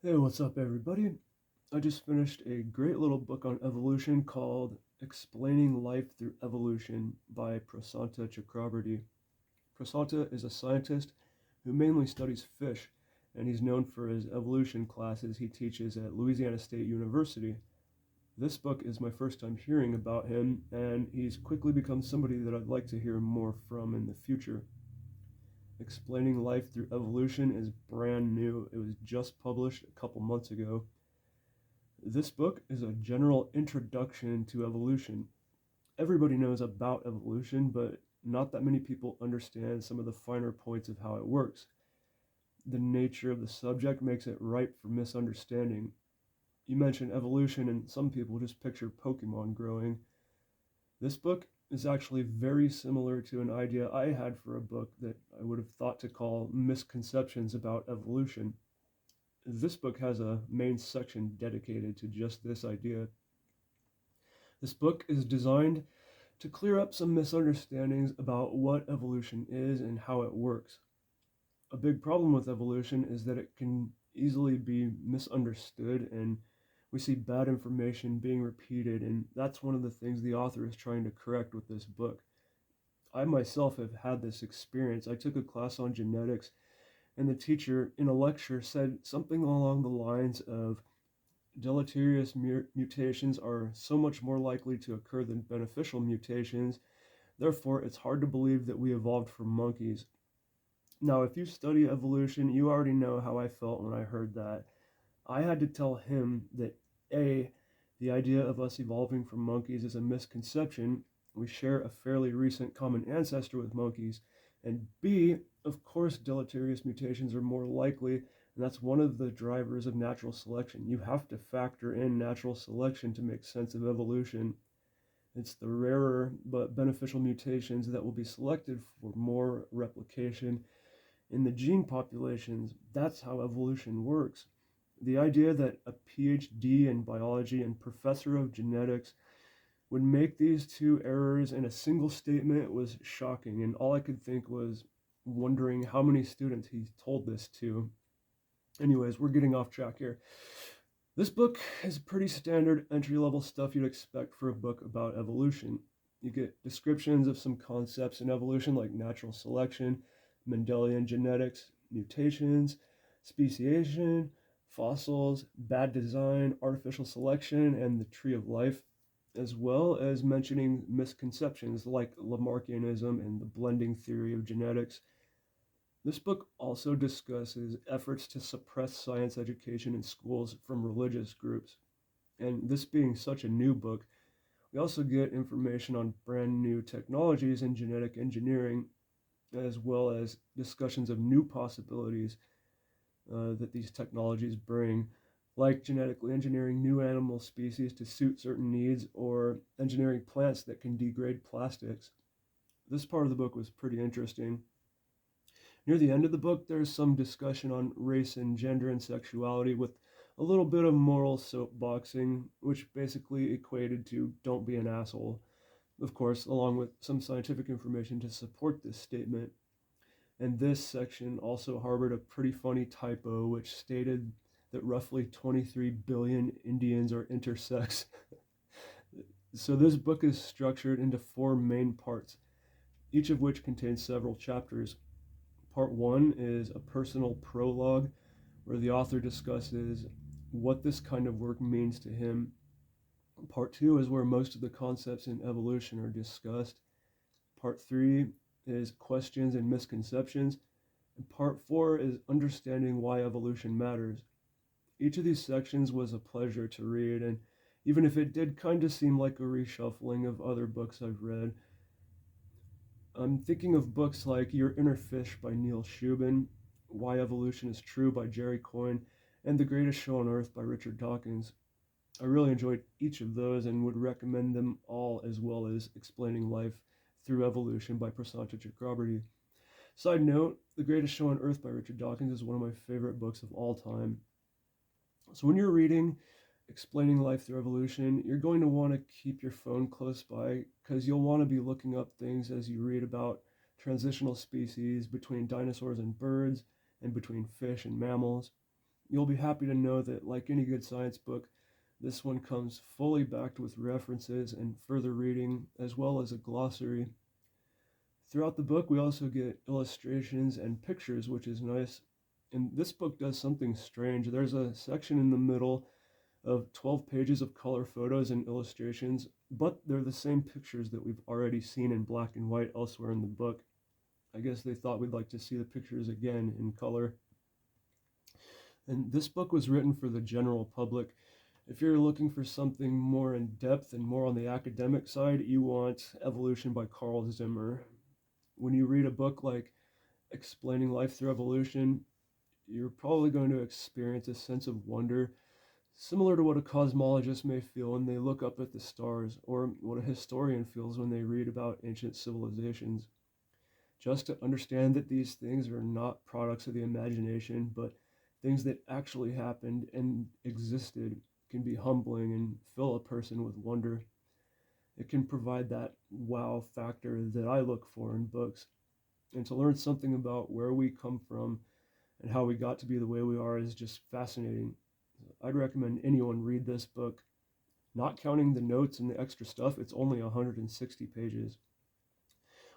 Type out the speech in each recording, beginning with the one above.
Hey, what's up, everybody? I just finished a great little book on evolution called Explaining Life Through Evolution by Prosanta Chakrabarty. Prosanta is a scientist who mainly studies fish, and he's known for his evolution classes he teaches at Louisiana State University. This book is my first time hearing about him, and he's quickly become somebody that I'd like to hear more from in the future. Explaining Life Through Evolution is brand new. It was just published a couple months ago. This book is a general introduction to evolution. Everybody knows about evolution, but not that many people understand some of the finer points of how it works. The nature of the subject makes it ripe for misunderstanding. You mention evolution, and some people just picture Pokemon growing. This book is actually very similar to an idea I had for a book that I would have thought to call Misconceptions About Evolution. This book has a main section dedicated to just this idea. This book is designed to clear up some misunderstandings about what evolution is and how it works. A big problem with evolution is that it can easily be misunderstood, and we see bad information being repeated, and that's one of the things the author is trying to correct with this book. I myself have had this experience. I took a class on genetics, and the teacher in a lecture said something along the lines of deleterious mutations are so much more likely to occur than beneficial mutations. Therefore, it's hard to believe that we evolved from monkeys. Now, if you study evolution, you already know how I felt when I heard that. I had to tell him that A, the idea of us evolving from monkeys is a misconception. We share a fairly recent common ancestor with monkeys. And B, of course, deleterious mutations are more likely, and that's one of the drivers of natural selection. You have to factor in natural selection to make sense of evolution. It's the rarer but beneficial mutations that will be selected for more replication in the gene populations. That's how evolution works. The idea that a PhD in biology and professor of genetics would make these two errors in a single statement was shocking, and all I could think was wondering how many students he told this to. Anyways, we're getting off track here. This book is pretty standard entry level stuff you'd expect for a book about evolution. You get descriptions of some concepts in evolution like natural selection, Mendelian genetics, mutations, speciation, fossils, bad design, artificial selection, and the tree of life, as well as mentioning misconceptions like Lamarckianism and the blending theory of genetics. This book also discusses efforts to suppress science education in schools from religious groups. And this being such a new book, we also get information on brand new technologies in genetic engineering, as well as discussions of new possibilities that these technologies bring, like genetically engineering new animal species to suit certain needs or engineering plants that can degrade plastics. This part of the book was pretty interesting. Near the end of the book, there's some discussion on race and gender and sexuality with a little bit of moral soapboxing, which basically equated to don't be an asshole, of course, along with some scientific information to support this statement. And this section also harbored a pretty funny typo, which stated that roughly 23 billion Indians are intersex. So this book is structured into four main parts, each of which contains several chapters. Part one is a personal prologue where the author discusses what this kind of work means to him. Part two is where most of the concepts in evolution are discussed. Part three is questions and misconceptions. And part four is understanding why evolution matters. Each of these sections was a pleasure to read, and even if it did kind of seem like a reshuffling of other books I've read, I'm thinking of books like Your Inner Fish by Neil Shubin, Why Evolution is True by Jerry Coyne, and The Greatest Show on Earth by Richard Dawkins. I really enjoyed each of those and would recommend them all, as well as Explaining Life Through Evolution by Prosanta Chakrabarty. Side note, The Greatest Show on Earth by Richard Dawkins is one of my favorite books of all time. So when you're reading Explaining Life Through Evolution, you're going to want to keep your phone close by because you'll want to be looking up things as you read about transitional species between dinosaurs and birds and between fish and mammals. You'll be happy to know that, like any good science book, this one comes fully backed with references and further reading, as well as a glossary. Throughout the book, we also get illustrations and pictures, which is nice. And this book does something strange. There's a section in the middle of 12 pages of color photos and illustrations, but they're the same pictures that we've already seen in black and white elsewhere in the book. I guess they thought we'd like to see the pictures again in color. And this book was written for the general public. If you're looking for something more in depth and more on the academic side, you want Evolution by Carl Zimmer. When you read a book like Explaining Life Through Evolution, you're probably going to experience a sense of wonder, similar to what a cosmologist may feel when they look up at the stars, or what a historian feels when they read about ancient civilizations. Just to understand that these things are not products of the imagination, but things that actually happened and existed, can be humbling and fill a person with wonder. It can provide that wow factor that I look for in books. And to learn something about where we come from and how we got to be the way we are is just fascinating. I'd recommend anyone read this book. Not counting the notes and the extra stuff, it's only 160 pages.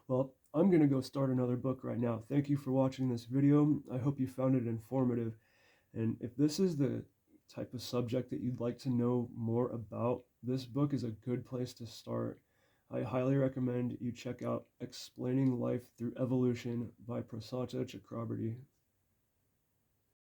Well, I'm going to go start another book right now. Thank you for watching this video. I hope you found it informative. And if this is the type of subject that you'd like to know more about, this book is a good place to start. I highly recommend you check out Explaining Life Through Evolution by Prosanta Chakrabarty.